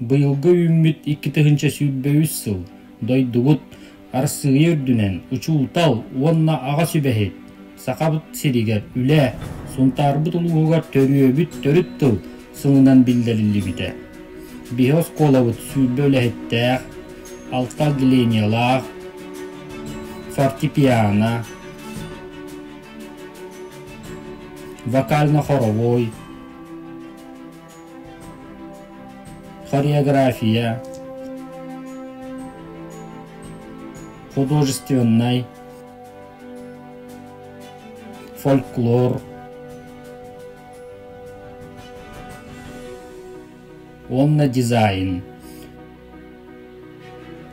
Быйылгы үммит 2-тыгынча сүббөүс сыл, дойдугут, арсыгы үрдүнен, учултал, уонна аға сүбәхет, сақабыт сиригер, үлә, сунтарбыт улуғугар төрүөбүт төрүт тыл, сылынан билдерилли бите. Бихос колабыт сүббөлэхеттәк, алтал гилениялах, фортепиано, вокально-хоровой, хореография, художественный, фольклор, онна дизайн.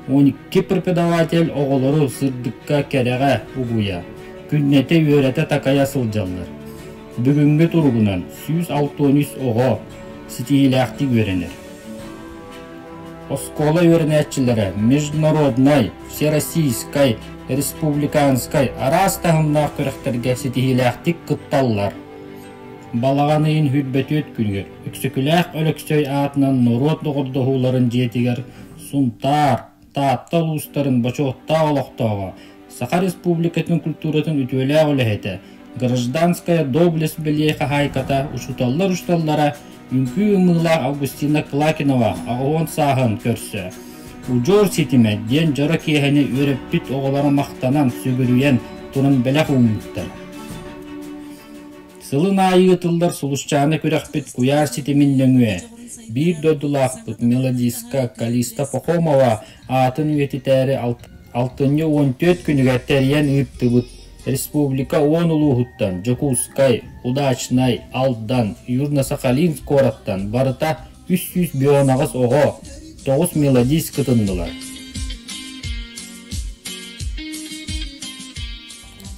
12 преподаватель оғылыру сырдыққа кәреға ұғуя, күннете өрәті такая сылжалыр. Бүгінгі тұрғынан 160 оғы стиляхти өренер. Оскола өрнәтчілері международной, всероссийской, республиканской арас тағымнақ көріқтерге стиляхтик қытталлар. Балағанайын хүтбәті өткүнгер, үксікіләқ өліксөй атынан нұрот доғырдығуларын жетігер, сунтар, тааттал ұстарын бачоқта олықтауға, Саха Республикатын культуратын үтөлі олығеті, гражданская доблесть білейқа хайката ұшуталлар-ұшталлара үңкі ұмыла Августина Клакинова ағуын сағын көрсі. Ұжор сетіме ден жара кейхені өреппіт оғылары мақтанан сөгіруен тұрын бәләқ ұмыттар. Сылын айытылдар сұлышчаны көрәқпет куяр сетімін дөңе. Bir dödülaqpıt Melodiska Kalista Pokhomova atın üyetitəri 6-14 günüge teryen ıptıbıt. Respublika 10 uluğuttan, Jokuskay, Udachnay, Aldan, Yurna-Sakhalinsk korattan barıta 300 biyonağız oğu 9 melodisk ıtındılar.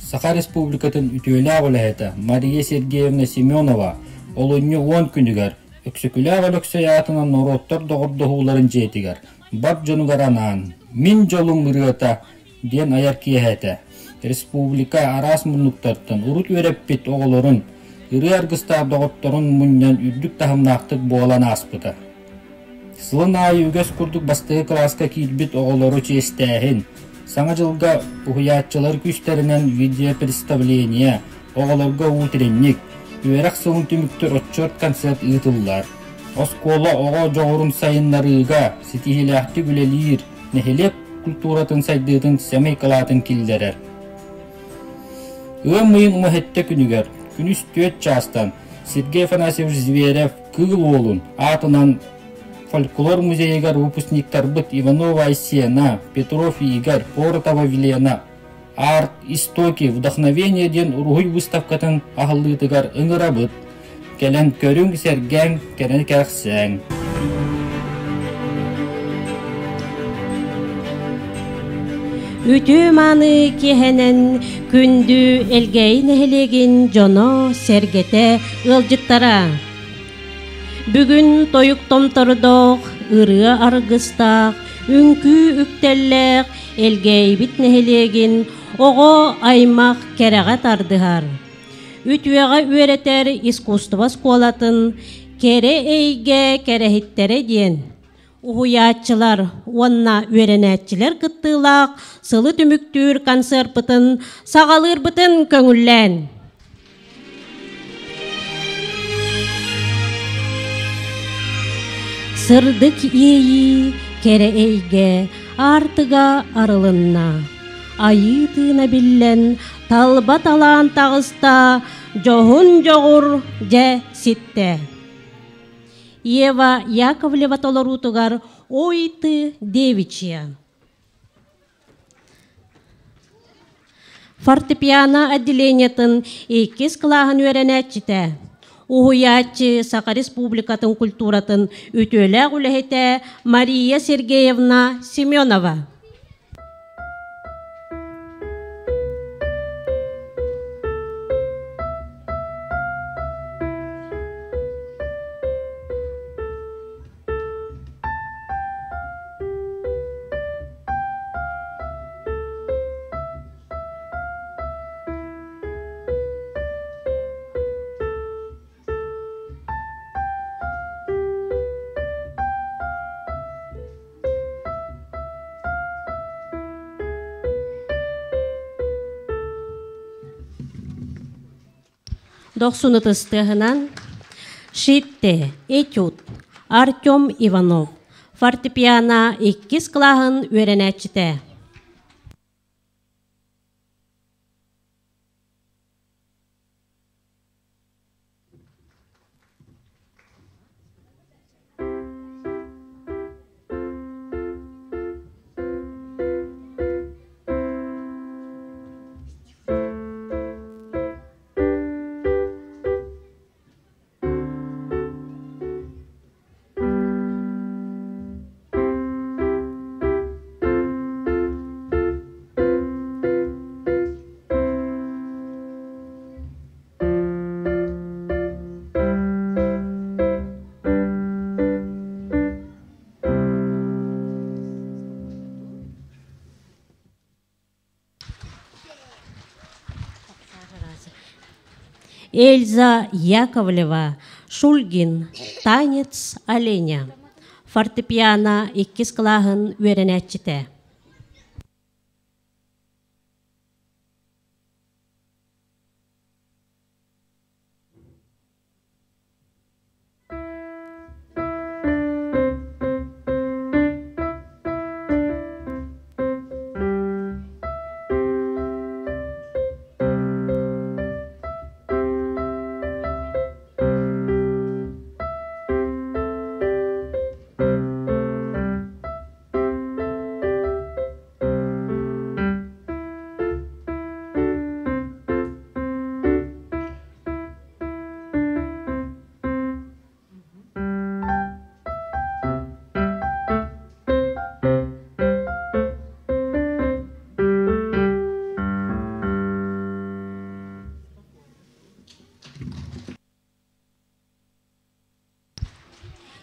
Saha Respublikatın ütölü ağılaheta Mariya Sergeyevna Semyonova olunyu 10 günüger öksükülü ağılökseyatının norottar doğurduğuların jetiger. Bab jonugaranaan, min jolun ırıata diyen ayar kiyahete. Respublika aras murnuktartan urut öreppit oğulorun ırı argıstar doğurttorun munyan ürdük tahımnaqtık boğalan aspıta. Sılın ayı ügöz kurduk bastığı klaska kilbit oğuloru çestähin. Sana жылга ухуятчылар күстеринен видео представление, оғаларга утренник, үйерек сылын түміктер отчет концерт ытыллар. Оскола оға жоғырын сайынларыға сетихиләхті гүлелер, нехелеп культуратын сайдыдың сәмей калатын килдерер. Мыйын умахетте күнігер, күніс 4 частан Сергей Афанасьевич Зверев кыл олын атынан Фольклор музейгар выпускниктар быт Иванова Айсена, Петров и Игорь, Поротова Велена. Арт, истоки, вдохновение ден ургуй выставкатын ағылдытыгар ыңыра быт. Келен көрің сәрген, керен кәрқсәң. Үтü маны кехенен күнді элгейін әлеген жоно сәргете ылжыттара. Бүгін тойық томтордоқ, ыры арғыстақ, үнкі үктелләқ, елгей бітнехелеген, оғы аймақ кәрәға тардығар. Үтуеға өретер искусство сколатын, кәрі әйге кәрәхеттері ден. Уғуятчылар, онна өренәтчілер қыттылақ, сылы түміктүр концерт бұтын, сағалыр бұтын көңіллән. Сырдык ейі кере эйге артыга арылынна. Айытына біллен талба талан тағыста жоғын жоғыр же ситте. Ева Яковлева толорутугар ойты девичья. Фортепиано отделениятын 2 клағын өренәтчіте. Угуячы Саха Республикатын культуратын үтөлі ғулехете Мария Сергеевна Семенова. 90-тыстыгынан Шитте, этюд, Артем Иванов, фортепиано 2 клағын өренәчіті. Эльза Яковлева, Шульгин, танец оленя, фортепиано 2 клағын өренәчіті.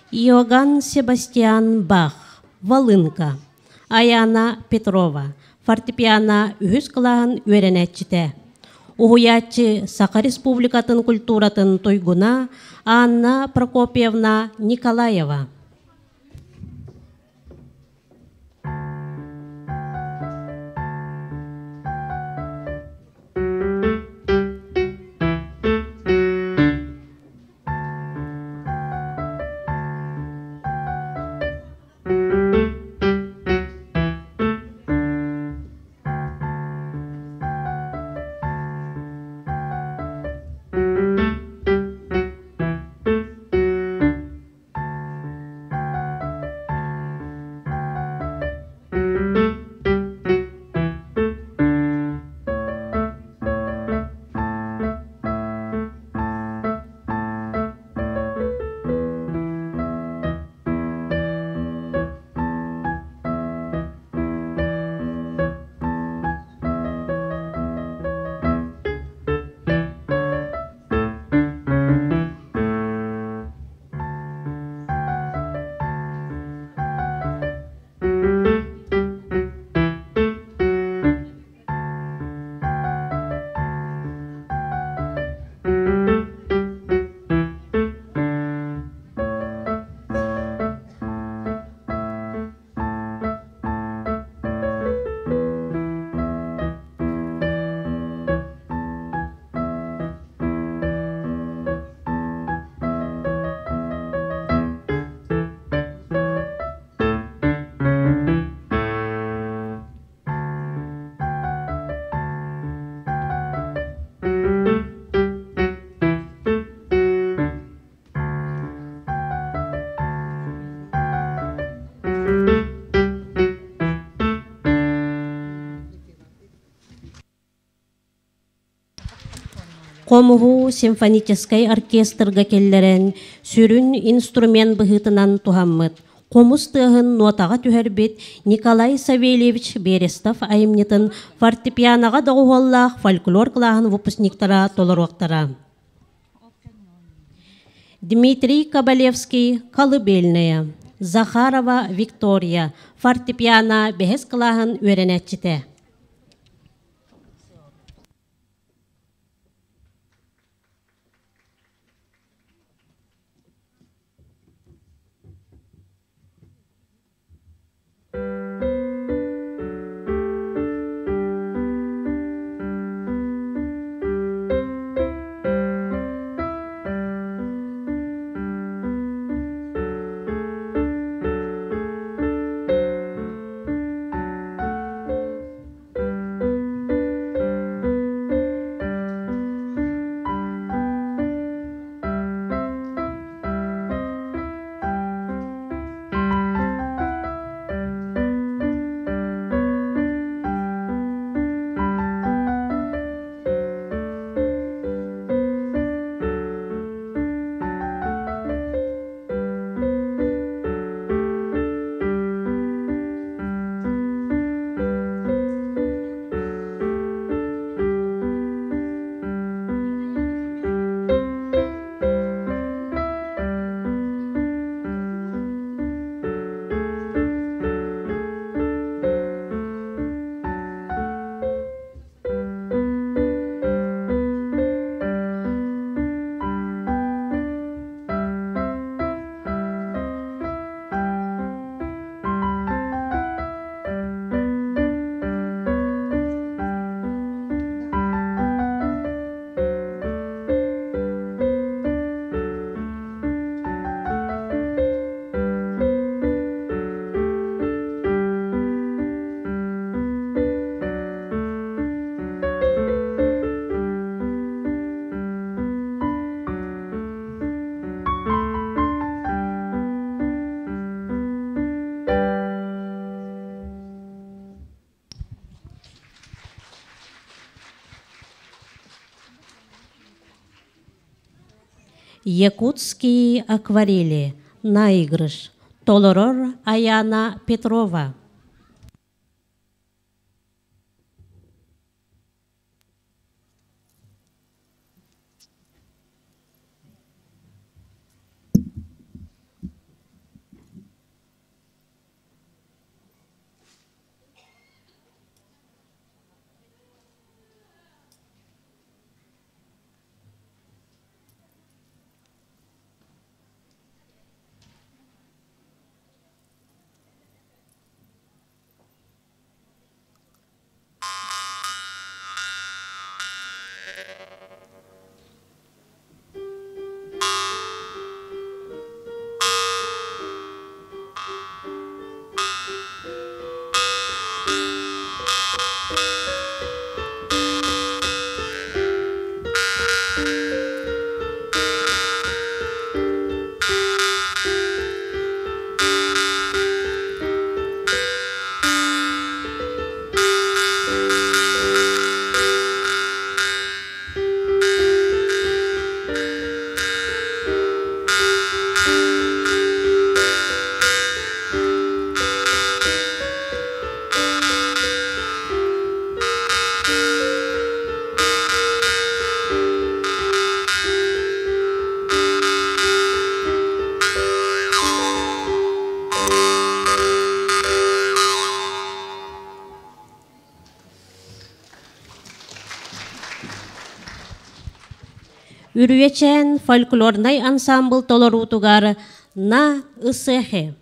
Иоганн Себастьян Бах, Волынка, Аяна Петрова, фортепиано 3 клағын өренәчіті. Угуячы Саха Республикатын культуратын тойгуна Анна Прокопьевна Николаева. Комугу симфонический оркестрга келлерен сүрүн инструмент быһытынан тухаммыт. Комус тыгын нотага түһәрбит Николай Савельевич Берестов айымнетін фортепианоға дауғаллах фольклор клағын выпускниктара толыруақтара. Дмитрий Кабалевский колыбельная, Захарова Виктория фортепиано 5 клағын өренәчіті. Якутские акварели. Наигрыш. Толорор Аяна Петрова. Үрüечен фольклорный ансамбл толорутугар на ысехе.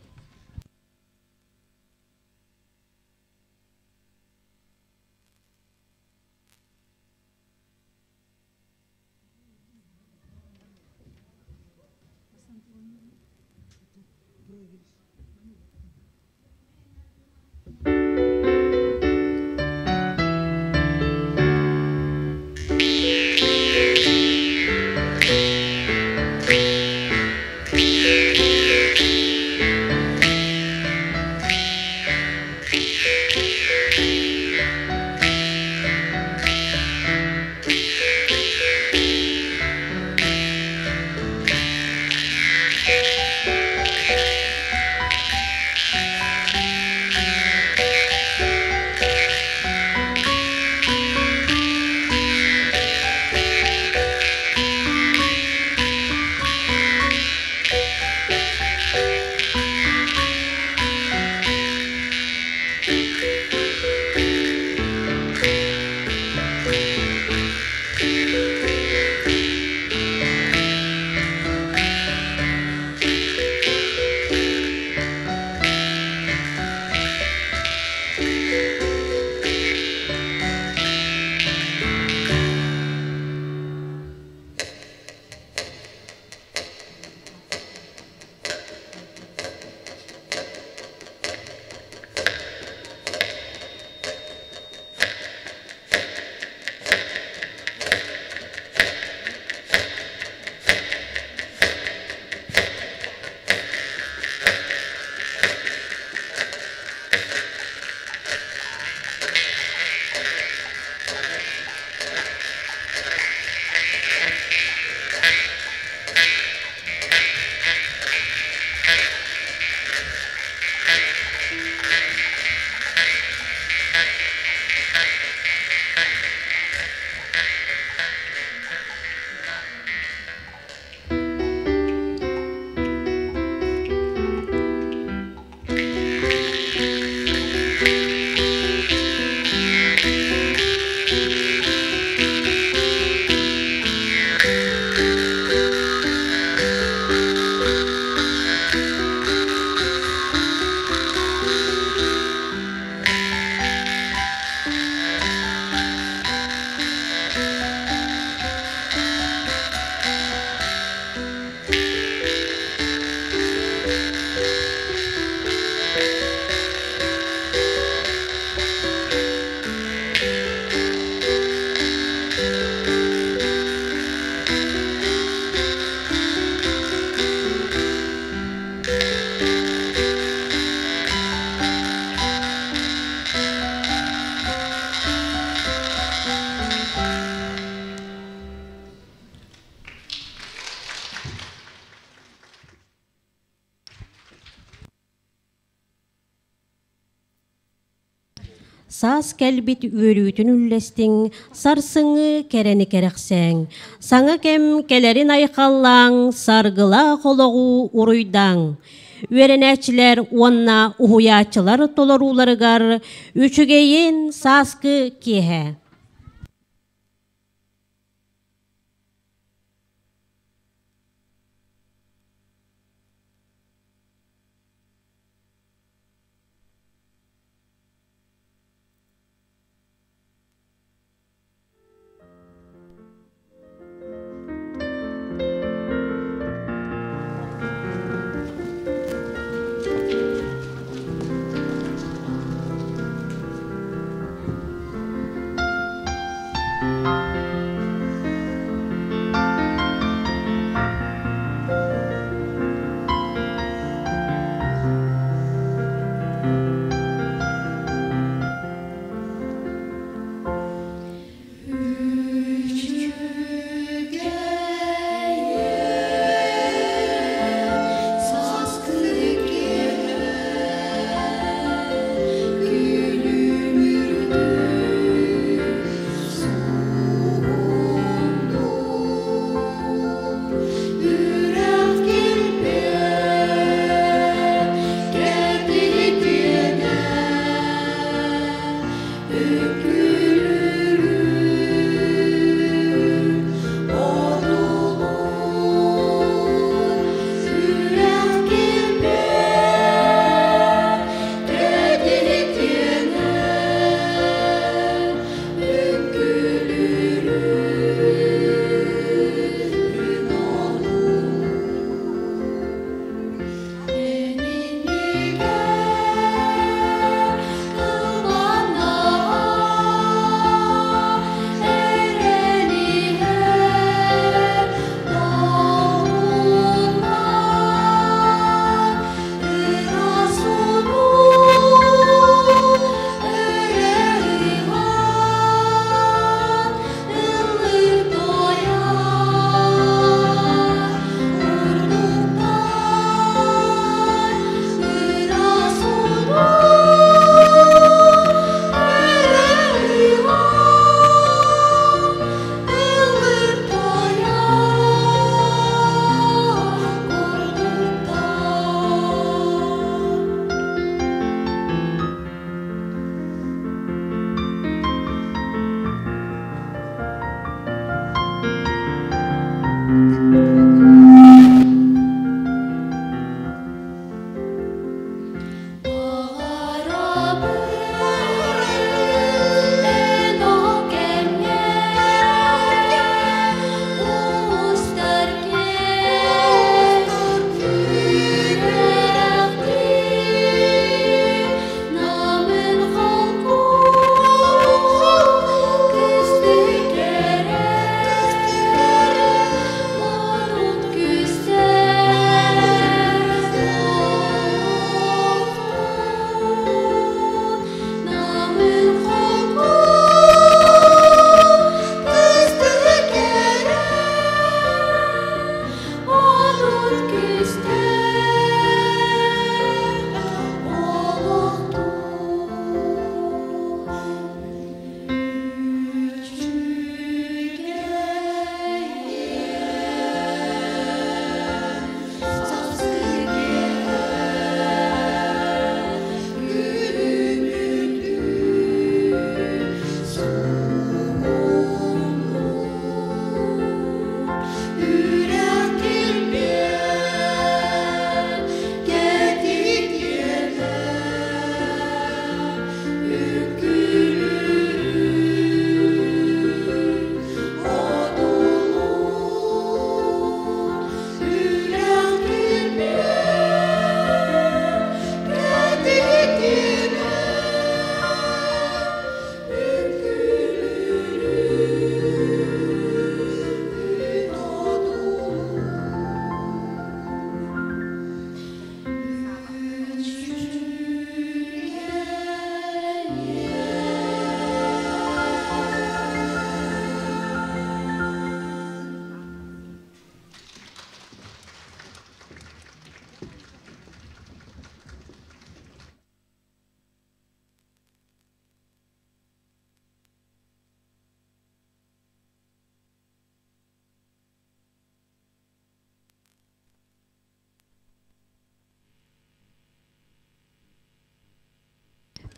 saz kelbit üörütün üllestin, sarsıngı kereni kereksen. Sana kem kelerin aykallan, sargıla kologu uruydan. Üerenäçiler onna uhuyaçılar tolarularıgar, üçügeyin saskı kihe.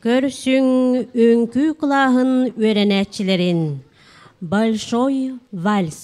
Көрсүң өңкү кылаһын öğrenäçilerin. Большой вальс.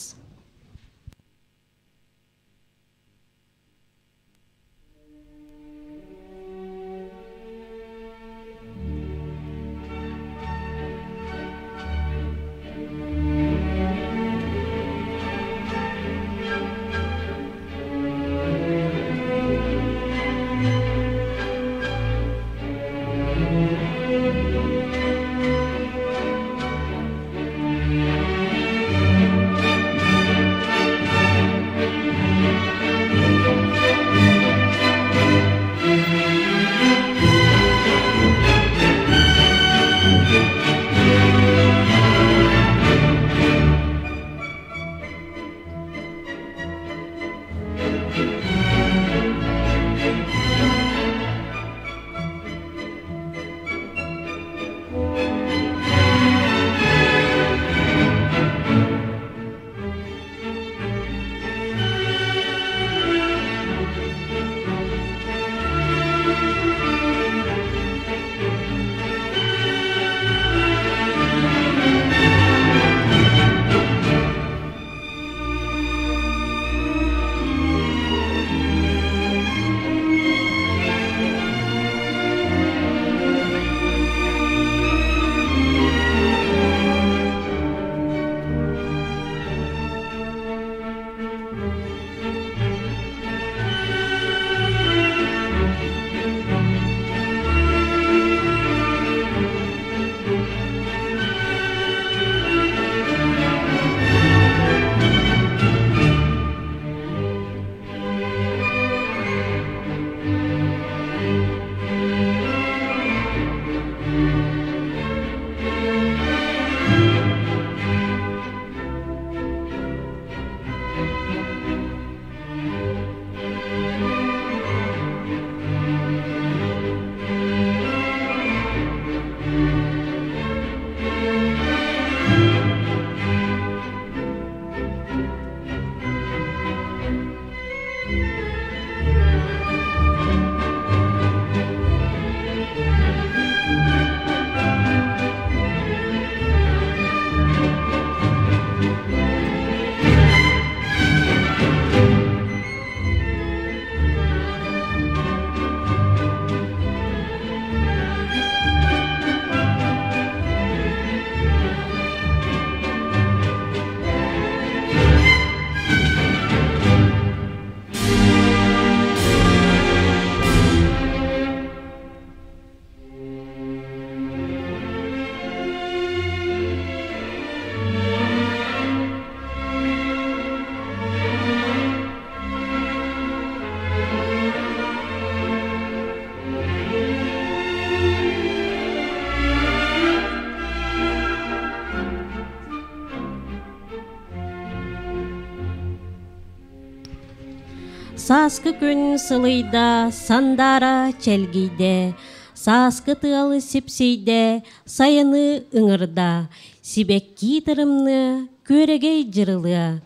Саскы күн сылыйда, сандара челгейде, саскы тыалы сепсейде, сайыны ыңырда, сибекки тырымны көрегей жырылы,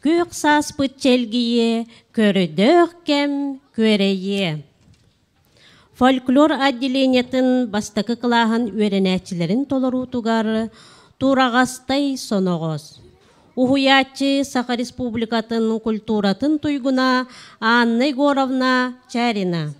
көк саспыт челгейе, көрөдөк кем көрее. Фольклор отделениятын бастакы кылаһын öğrenäçilerin толорутугар турагастай соногоз. Ухуячы Саха Республикатын культуратын туйгуна Анна Егоровна Чарина.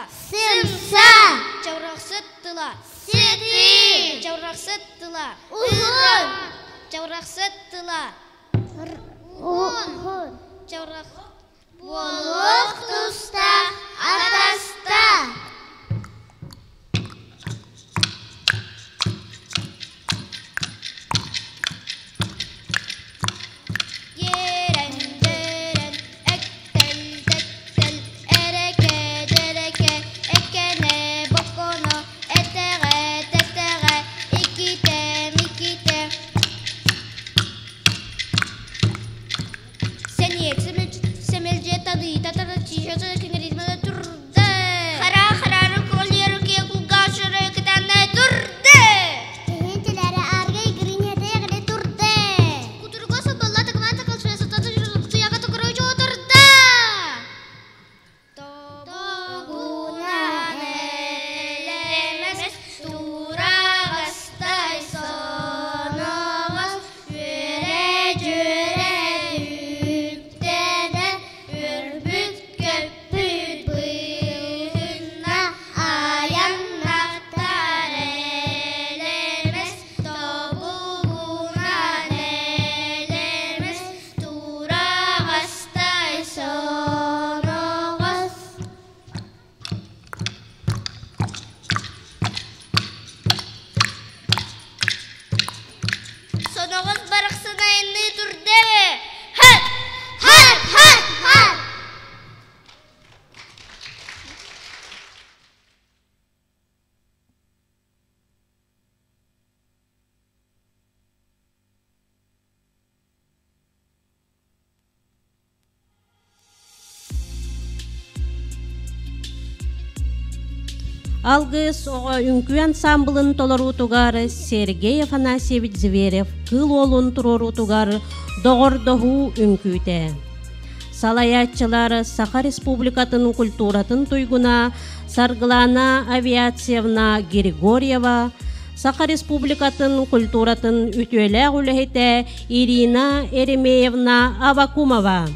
Сымса. Жаурақсыттыла. Сыты. Жаурақсыттыла. Ұғын. Жаурақсыттыла. Ұғын. Жаурақ. Болық тұста, атаста. Ерен, жерен, әктел, тәктел, әрәке, дәрәке, әккәне, боконо, әтәғә, тәтәғә, икитем, икитем. Сәниет, семелже, тады, татары, тишасы, кеңеризмені тұрды. Қара-қарары, көлері, кулгашыры, кітанды тұрды. Тегентелері аргай гринеде ғылы тұрды. Кутурго соболла тагмата калшвеса таты туяга токорой отырды. Тогунан Элемес турағыстай сонығыз жүре үттеді үрбіт көппіт бұйына аяннақтар элемес тобуғунан элемес турағыстай сонығыз. Сонығыз барықсына енді тұрды. Хат! Хат, хат, хат. Алгыс оға үнкү ансамблын толорутугар Сергей Афанасьевич Зверев кыл олун турорутугар доғордоху үнкүте. Салаятчылар Саха Республикатын культуратын туйгуна Сарглана Авиациевна Григорьева, Саха Республикатын культуратын үтүеле үлехете Ирина Еремеевна Авакумова.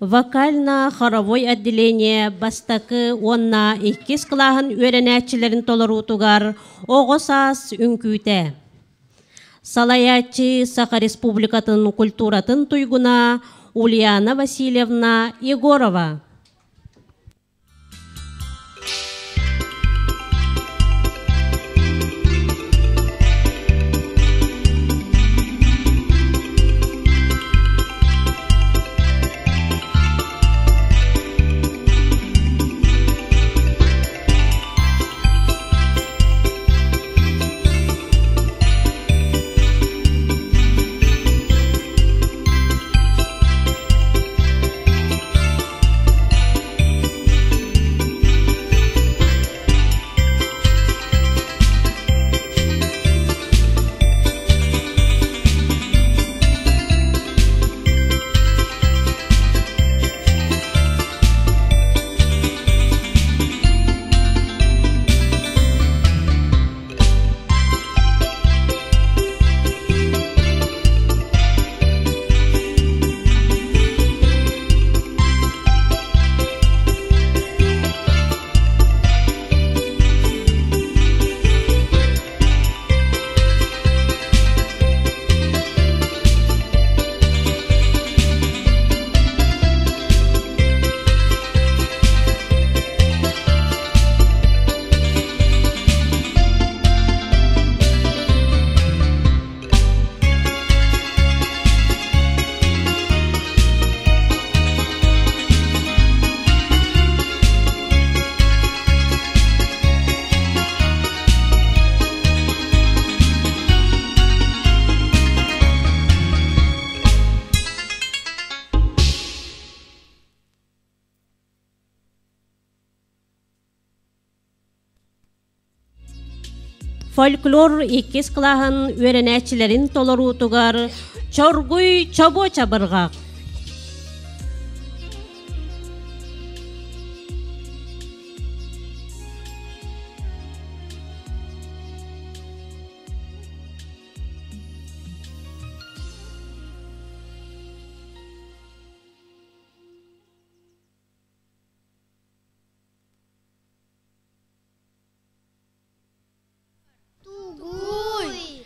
Вокально-хоровой отделение бастакы онна 2 клағын өренәтчілерін толырутугар оғысас үнкүйте. Салаячы Саха Республикатын культуратын туйгуна Ульяна Васильевна Егорова. Folklor 2 klağın öğrenəçilərin tolorutugар çorguy çabo çabırğaq.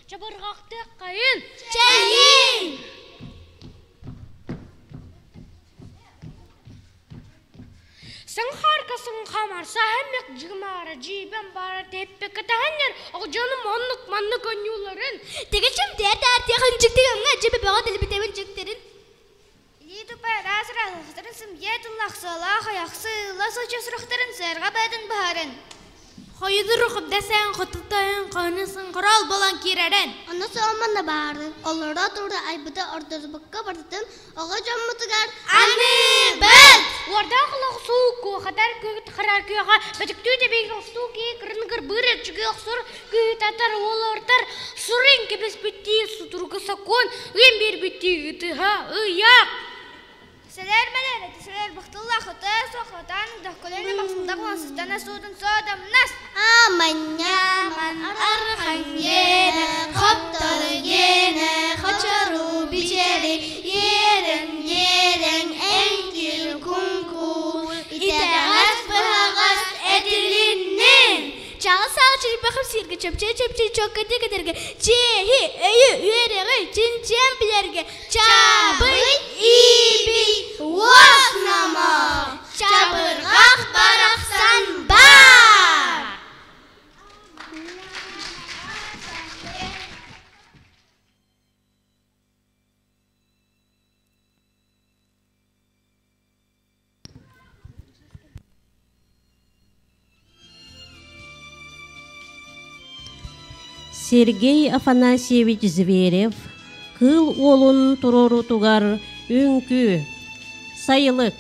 Çabırğaqtı qayın. Çəyin! Sen harkasın kamarsa hemmek cıgmara ciben bara teppe katahanlar o canım manlık önyuların. Tegecim der texinçiktigimga jibi bağa dili bitebin jikterin. Yidu parasra hıtırısım yetullah salah ayaksı lasa sırıqtırın serga badın baharın. Hayıdır ruqibda sen qıtıldayın qanısın qıral balan kireren. Ona soğumanla bağırdın. Onlara turda aybıda ortada bakka bardıdın. Oğa cammutugar. Anne ben! Orada qılaq soğuk o kadar kögüt qırar köyağa bәтіктүү de beygan soğuk kırınqır bırır çıgıq sur kögüt atar olartar surun kebes bitti suturgu sakon ön bir bitti gıtı ha ıyak. Seler melere tiseler bıktıllah hıta soğutan dahkoleni maqsıldak vansızdan sudun soğudam nas. Aman arxan yene, xaptar yene, xaçaru biçeri, yeren enkil kunku, iteğaz bıhağaz edilinin. Çağı sağ çiğ bakıp sirge çöpçe çok kötü giderge, çehi, öyü, üyereği, çinçen bilerge, çabıy, ibi, vasnama, çabırgaq baraksan bar. Сергей Афанасьевич Зверев кыл олун турорутугар үңкү сайылык.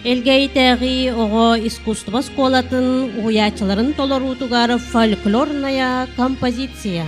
Элгейтәги ого искусство школатын уячыларын толорутугар фольклорная композиция.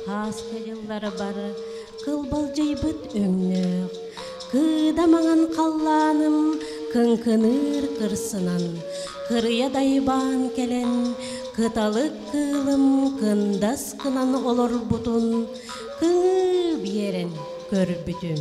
Хаска жыллары бар, кылбал жайбыт өңнөк, кыдамаңан қалланым, кынкыныр кырсынан, кырыя дайбан келен, кыталык кылым, кындас кынан олор бутун, кып ерен көрбүтүм.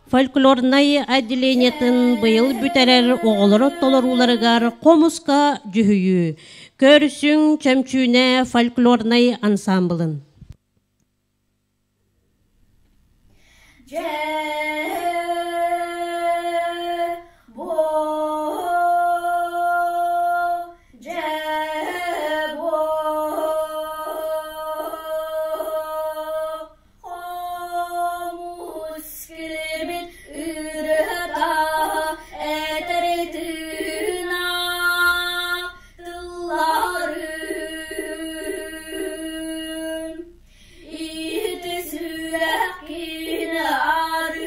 Фольклорный отделениятын быйыл бүтерер оғылыры толоруларыгар комуска жүхүйі, көрсүң чөмчүүне фольклорный ансамблын. Arı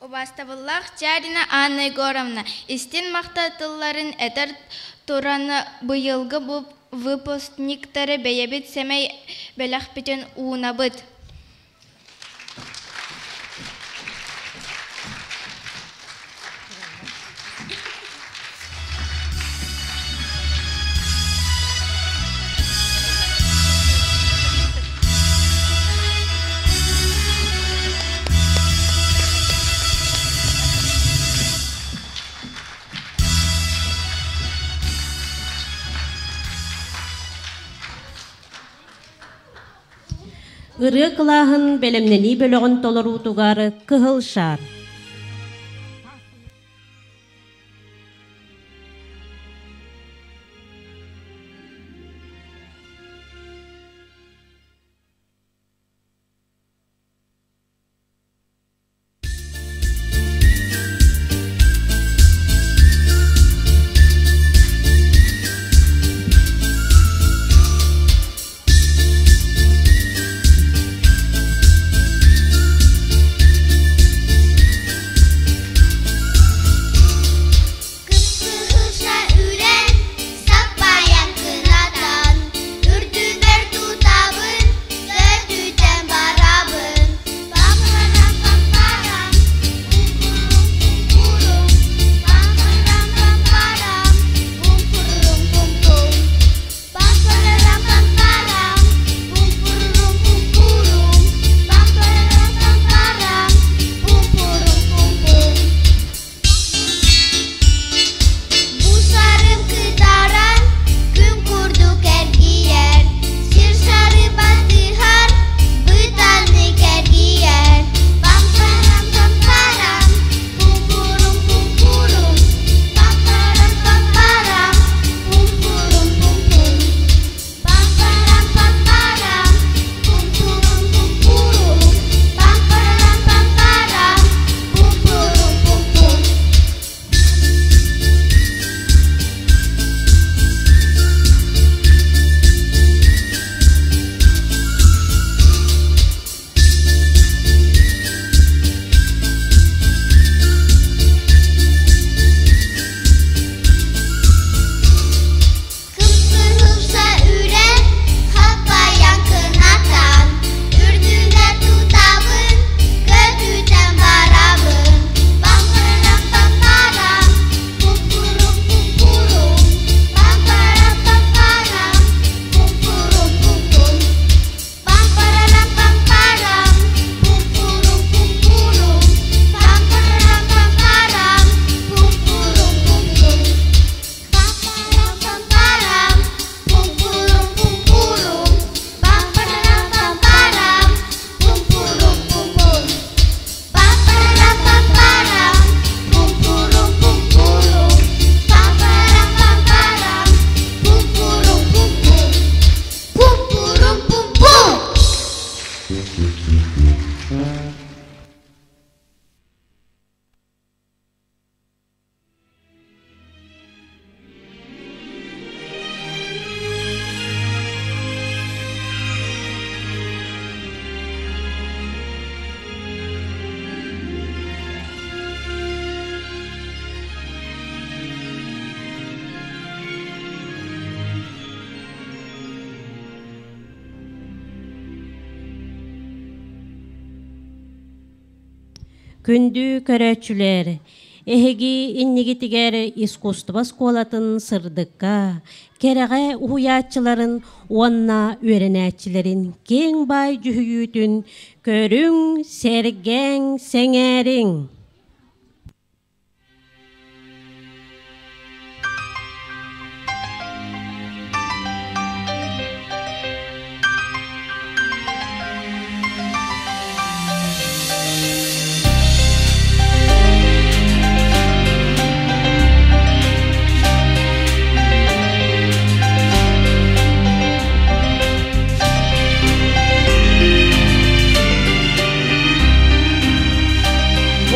Обастабыллах Чарина Анна Егоровна. Истин мақтатылларын әтір тураны бұйылғы выпускниктары бәйебіт сәмей бәләқпітін уынабыт. Ыры кылаһын белемнени бөлөгөн толору тугары кыһылшар. Күндү көрөчүлөр, эхеги иннигитигер искусство сколатын сырдыкка, кереге уятчыларын уанна үйренәчилерин кең бай жүхүйүтүн көрүң серген сеңерин.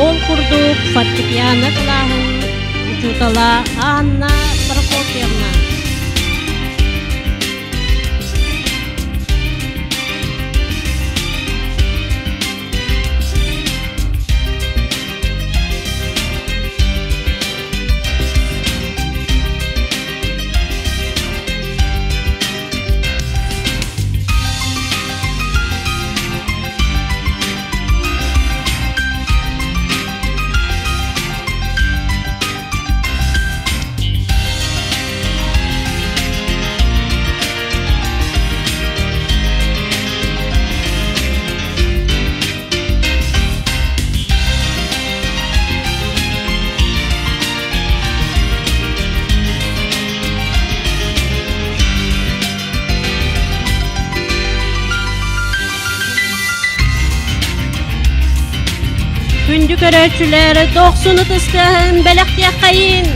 Ол курдук фортепиано кылаһын учутала Анна Прокофьевна. Күндү көрөчүлөр 90 тыстын белектия кайын.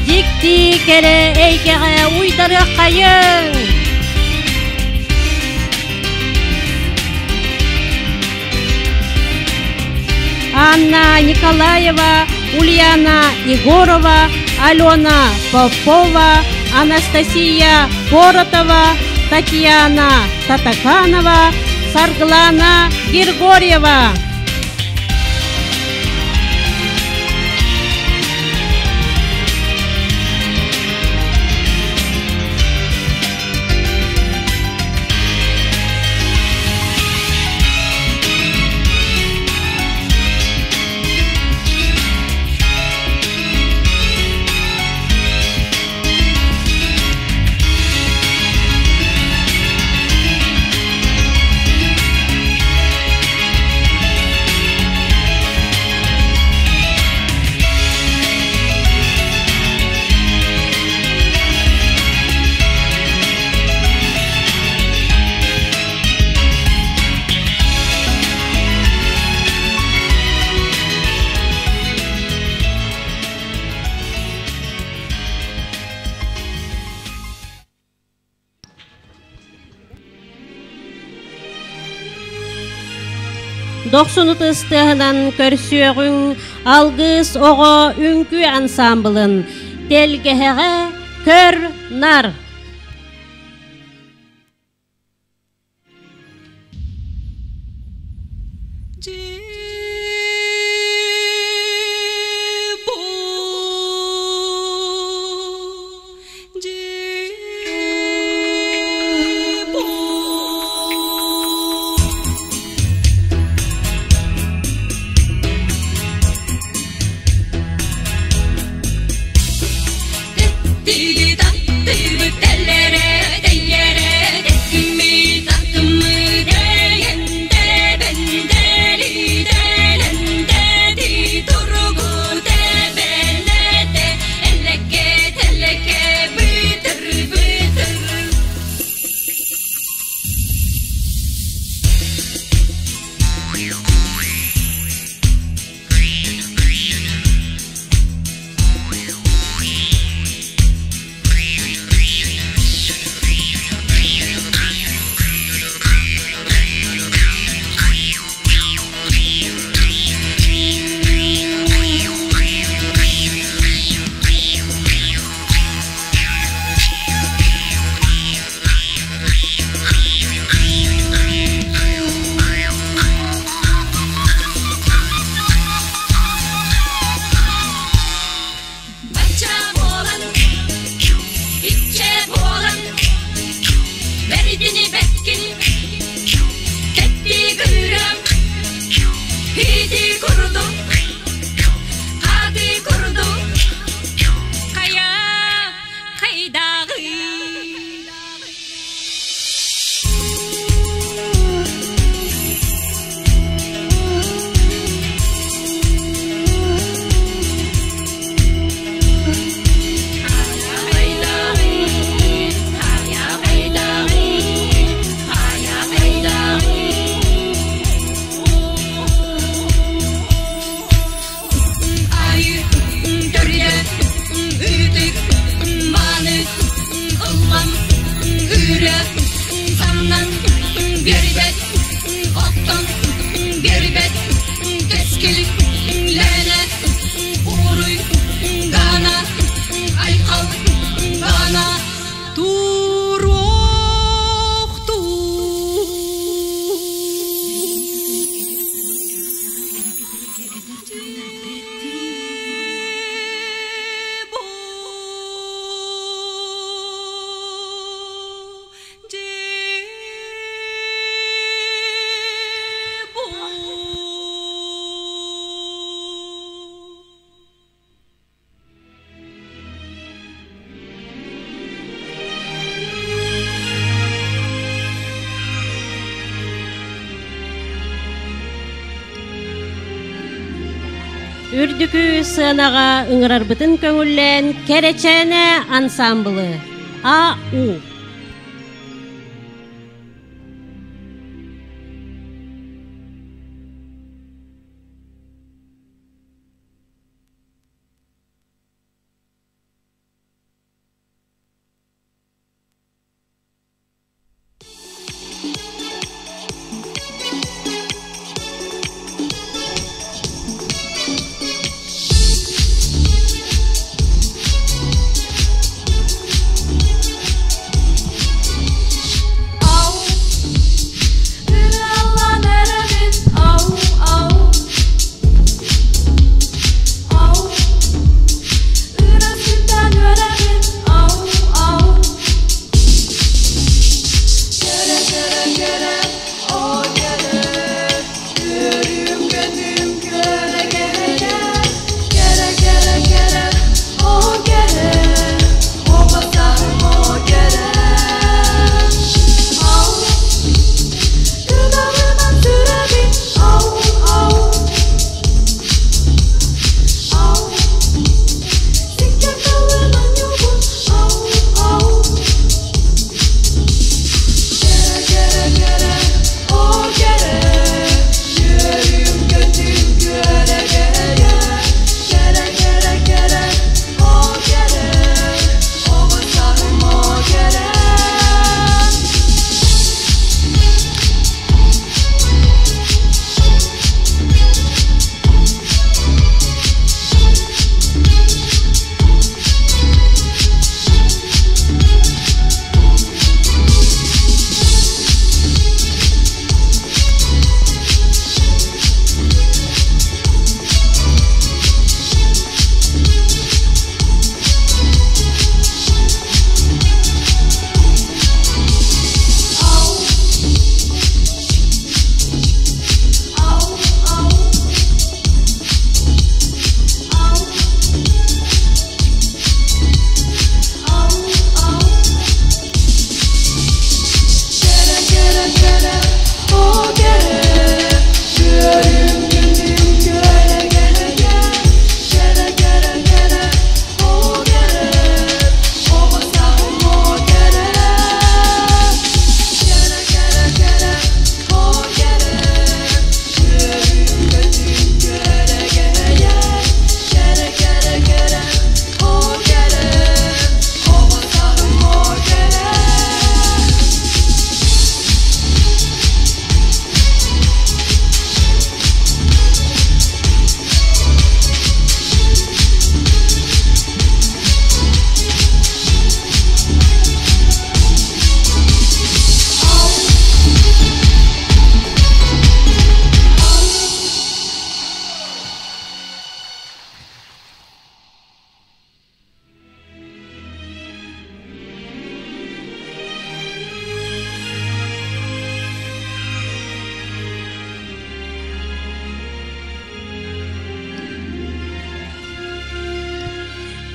Дикти кере эйкеге уйдары кайын. Анна Николаева, Ульяна Егорова, Алена Попова, Анастасия Боротова, Татьяна Татаканова, Сарглана Григорьева. Doksunut ыстыгынан көрсөөгүң алгыс ого үңкү ансамблын телгеге көр нар. Tellere, Үрдүкү сыанага ыңырарбытын көңүллен Керечене ансамблы АУ.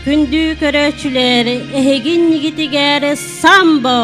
Күндү көрөчүлөр эхегин йигитигер самбо.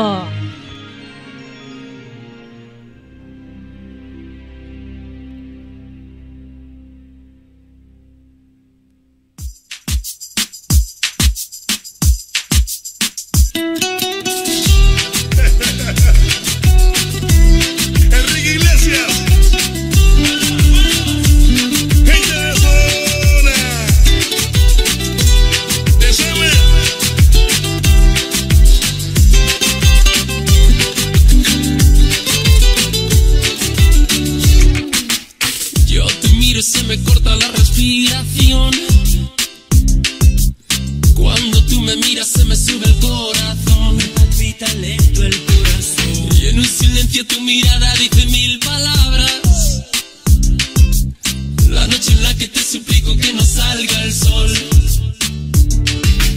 Se me corta la respiración. Cuando tú me miras se me sube el corazón. Me palpita lento el corazón. Y en un silencio tu mirada dice 1000 palabras. La noche en la que te suplico que no salga el sol.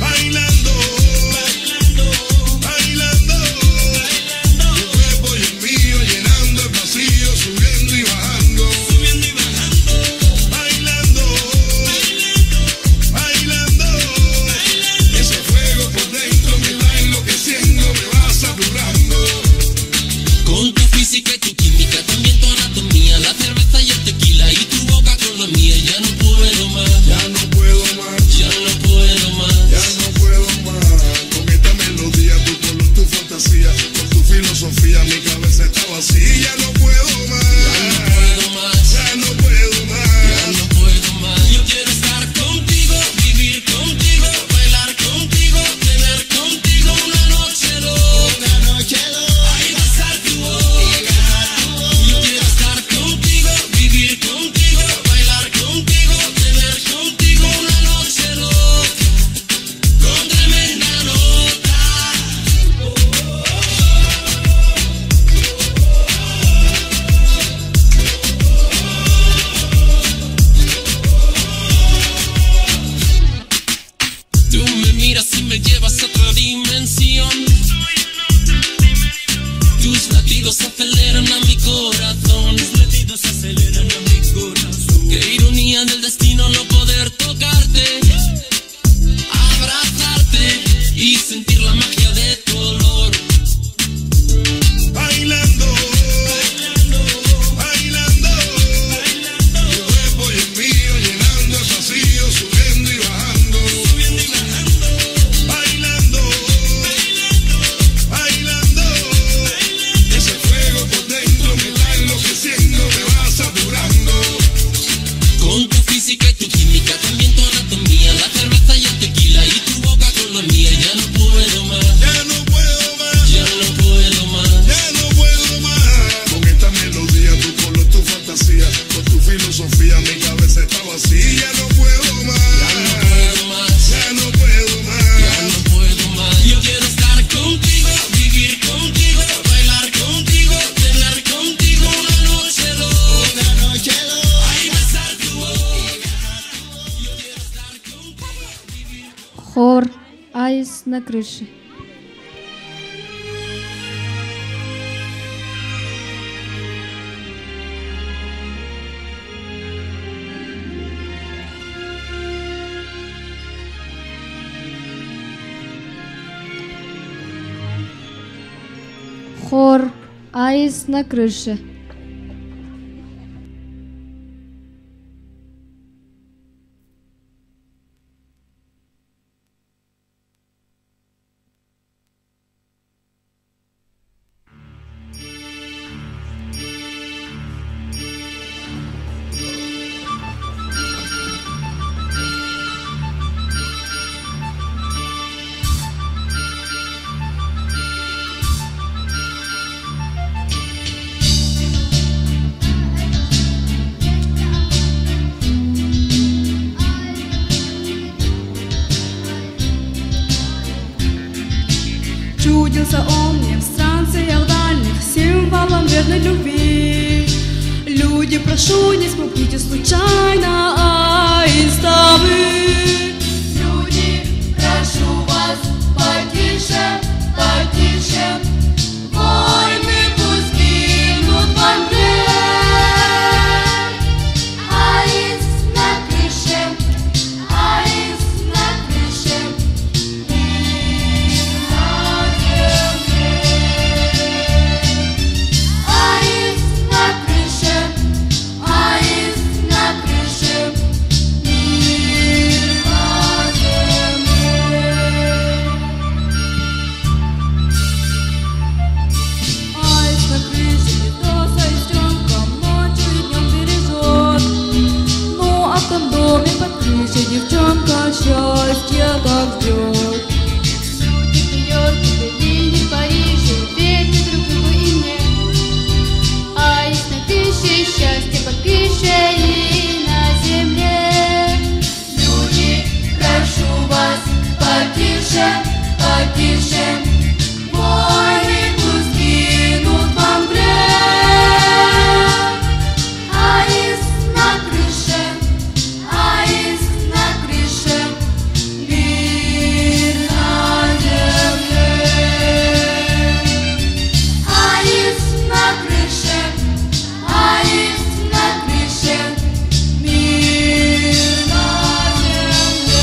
Bailando, bailando, bailando, bailando. Tu cuerpo y el mío llenando el vacío, subiendo y bajando. Subiendo y bajando. Bailando, bailando, bailando, bailando. Ese fuego por dentro me va enloqueciendo, me va saturando. Con tu física y tu química, también tu anatomía, la cerveza y el tequila y tu boca con la mía, ya no puedo más. latidos aceleran a mi corazón. Mis latidos aceleran a mi corazón. Qué ironía del destino no poder tocarte, abrazarte y sentir la magia de tu olor. Bailando, bailando, tu cuerpo y el mío llenando el vacío, subiendo y bajando, bailando, bailando, ese fuego por dentro me está enloqueciendo, me va saturando. Con tu física y tu química, también tu anatomía, la cerveza y el tequila y tu boca con la mía, ya no puedo más, Ya no puedo más, ya no puedo más. ya no puedo más. Con esta melodía, tu color, tu fantasía, con tu filosofía, mi cabeza está vacía. Ya no puedo más, Ya no puedo más, ya no puedo más. ya no puedo más. Yo quiero estar contigo, vivir contigo, bailar contigo, cenar contigo una noche loca, ay, besar tu boca. Yo quiero estar contigo, vivir contigo. Хор «Айс на крыше». Хор «Айс на крыше». Чудился он мне в станциях дальних, символом верной любви. Люди, прошу, не смогите случайно аистовы. Люди, прошу вас, потише, потише, войны пусть гинут во мгле. Аист на крыше, аист на крыше, мир на земле. Аист на крыше, аист на крыше, мир на земле. Аист на крыше, не то сойдёнка, ночью и днем бережет. Ну а в том доме под крышей девчонка счастье так ждет. Люди в Нью-Йорке, Берлине, Париже, верьте друг другу и мне. Аист на крыше, счастье под крышей и на земле. Люди, прошу вас, потише, потише, войны пусть гинут во мгле. Аист на крыше, аист на крыше, мир на земле. Аист на крыше, аист на крыше, мир на земле.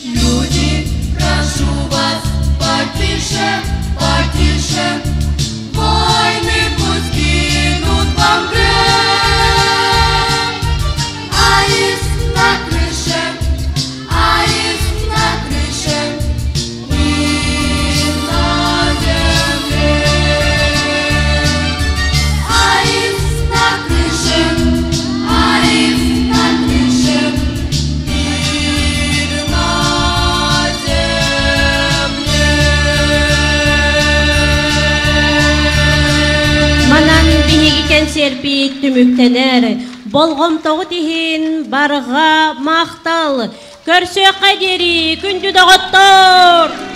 Люди, прошу вас, потише, потише, войны пусть гинут во мгле. Аист на крыше, аист на крыше, мир на земле. Аист на крыше, аист на крыше, мир на земле. Манан биһиги серпик түмүктенер. Болгом тоғы тиһин барга мақтал. Көрсөк кайдери күндү дагаттар.